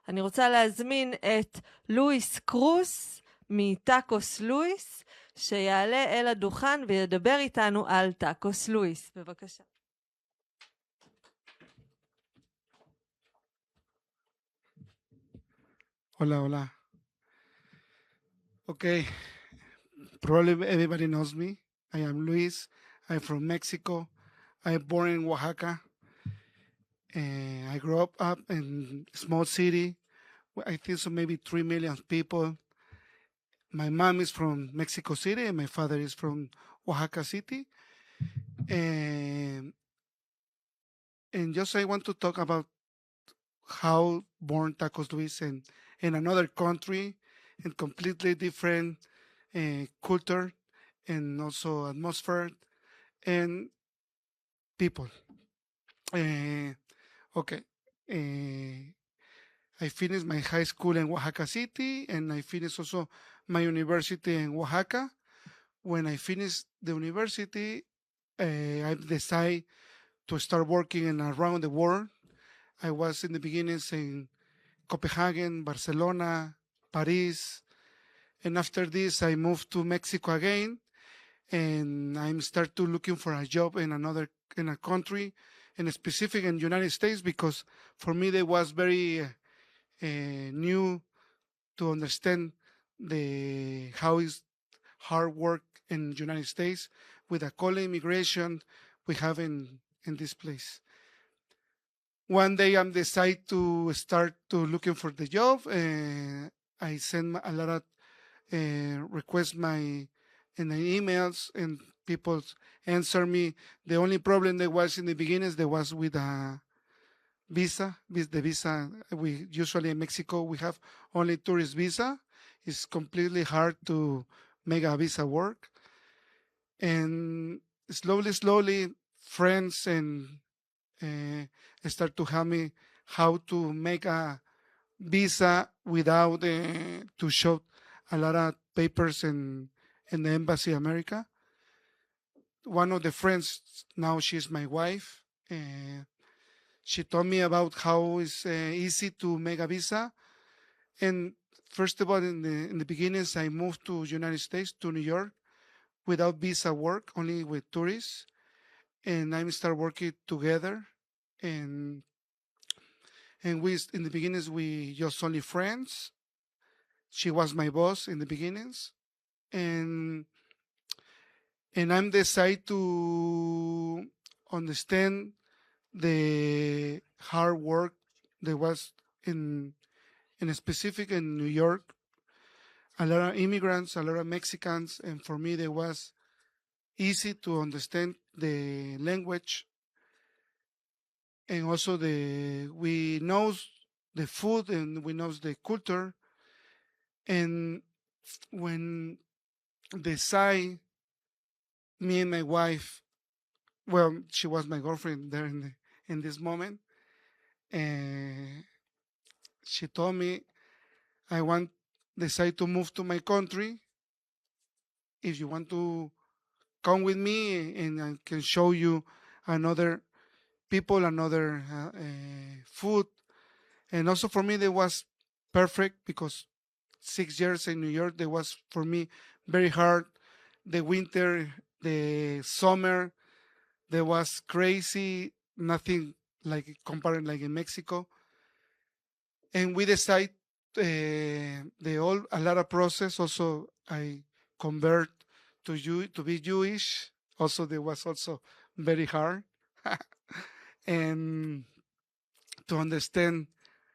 אני רוצה להזמין את לואיס קרוס מטאקוס לואיס, שיעלה אל הדוכן וידבר איתנו על טאקוס לואיס. בבקשה. Hola, hola. Okay, probably everybody knows me. I am Luis. I'm from Mexico. I'm born in Oaxaca. I grew up in a small city. I think so, maybe 3 million people. My mom is from Mexico City and my father is from Oaxaca City. And just I want to talk about how born Tacos Luis in another country, in completely different culture and also atmosphere and people. Okay. I finished my high school in Oaxaca City and I finished also my university in Oaxaca. When I finished the university, I decided to start working in around the world. I was in the beginnings in Copenhagen, Barcelona, Paris, and after this I moved to Mexico again, and I'm start to looking for a job in a country, in a specific in United States, because for me they was very new to understand how is hard work in United States with a college immigration we have in this place. One day I'm decide to start to looking for the job. I send a lot of requests in the emails and people answer me. The only problem there was in the beginnings there was with a visa. The visa we usually in Mexico we have only tourist visa. It's completely hard to make a visa work. And slowly friends and start to help me how to make a visa without to show a lot of papers in the embassy America. One of the friends, now she's my wife, she told me about how it's easy to make a visa. And first of all, in the beginnings, I moved to United States, to New York, without visa work, only with tourists. And I start working together. And we, in the beginnings, we just only friends. She was my boss in the beginnings. And I'm decide to understand the hard work there was in a specific in New York. A lot of immigrants, a lot of Mexicans, and for me, there was easy to understand the language. And also we knows the food and we knows the culture. And when decide me and my wife, well, she was my girlfriend there in this moment, and she told me I decide to move to my country. If you want to come with me and I can show you another people, another food. And also for me, that was perfect because 6 years in New York, that was for me very hard. The winter, the summer, that was crazy. Nothing like comparing like in Mexico. And we decide a lot of process. Also, I convert to be Jewish. Also, there was also very hard. And to understand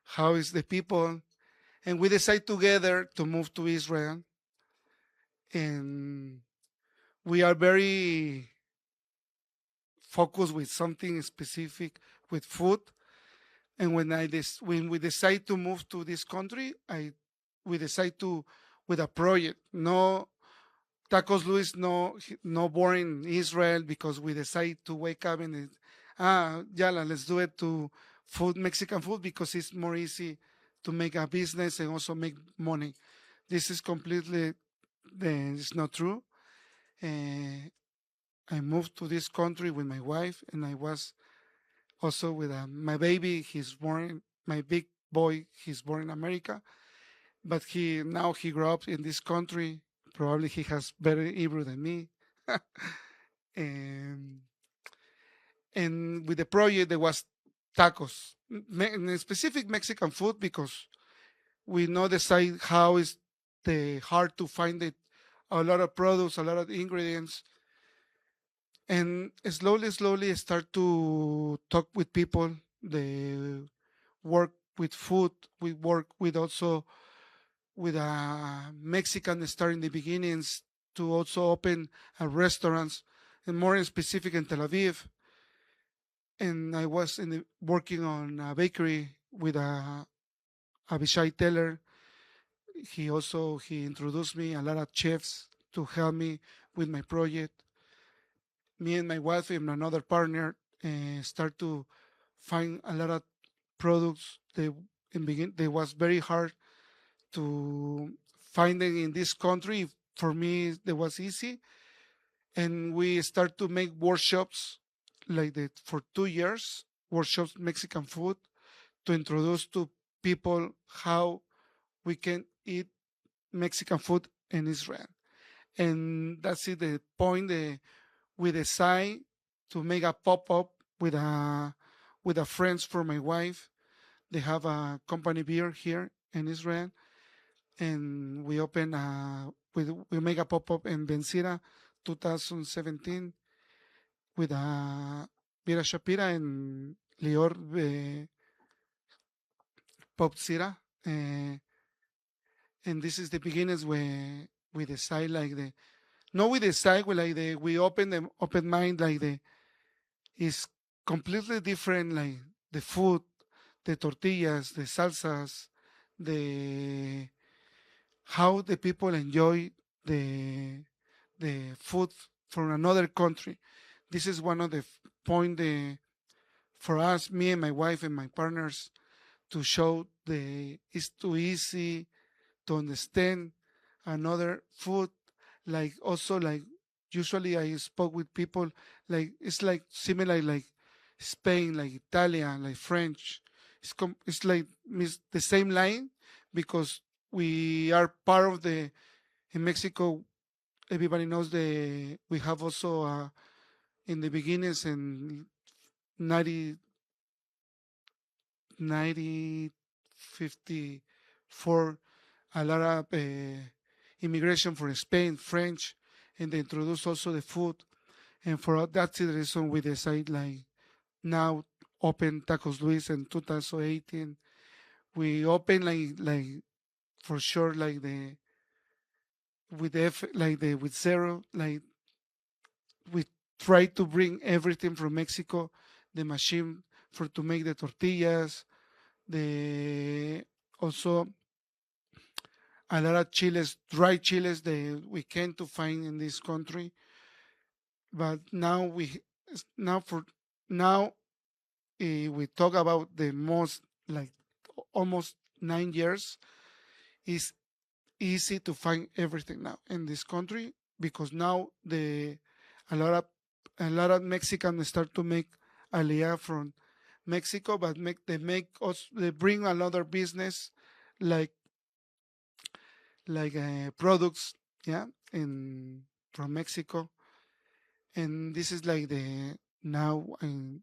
how is the people. And we decide together to move to Israel. And we are very focused with something specific with food. And when we decide to move to this country, we decide to with a project. No, Tacos Luis no born in Israel because we decide to wake up and let's do it to food, Mexican food, because it's more easy to make a business and also make money. This is completely, it's not true. I moved to this country with my wife, and I was also with my baby. He's born, my big boy. He's born in America, but now he grew up in this country. Probably he has better Hebrew than me. and with the project there was tacos, specific Mexican food, because we know the side how is the hard to find it, a lot of products, a lot of ingredients, and slowly start to talk with people. They work with food. We work with also with a Mexican start in the beginnings to also open a restaurants, and more specific in Tel Aviv. And I was working on a bakery with Abishai Teller. He introduced me a lot of chefs to help me with my project. Me and my wife and another partner start to find a lot of products. They was very hard to find them in this country. For me, it was easy. And we start to make workshops like that for 2 years, workshops Mexican food, to introduce to people how we can eat Mexican food in Israel. And that's it, the point. We decide to make a pop-up with a friends for my wife. They have a company beer here in Israel, and we make a pop-up in Benzira 2017 with a Bira Shapira and Lior Pop Sira. And this is the beginnings where we decide we open mind, is completely different, like the food, the tortillas, the salsas, how the people enjoy the food from another country. This is one of the point for us, me and my wife and my partners, to show it's too easy to understand another food. Like also, like usually I spoke with people, like it's like similar, like Spain, like Italian, like French. It's like the same line, because we are part of in Mexico. Everybody knows we have also in the beginnings in 1954, a lot of immigration from Spain, French, and they introduced also the food. And that's the reason we decide like now open Tacos Luis in 2018. We open like for sure, like with zero, like we try to bring everything from Mexico, the machine to make the tortillas, also a lot of chiles, dry chiles that we can't to find in this country. But now we talk about the most, like almost 9 years. It's easy to find everything now in this country, because now a lot of Mexicans start to make aliyah from Mexico, but they bring another business, like products, yeah, from Mexico. And this is like now and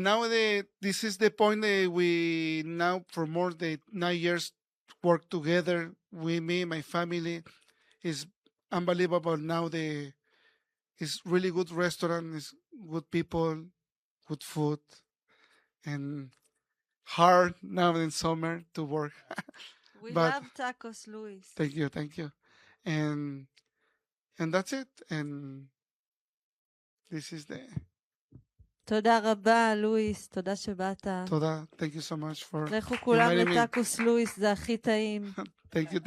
now this is the point that we now for more than 9 years work together. Me, my family, is unbelievable. Now it's really good restaurant, it's good people, good food, and hard now in summer to work. We But love tacos, Luis. thank you. And that's it. And this is תודה רבה, לואיס, תודה שבאת. תודה. Thank you so much for לכו כולם inviting me. לטאקוס לואיס, זה הכי טעים. Thank you.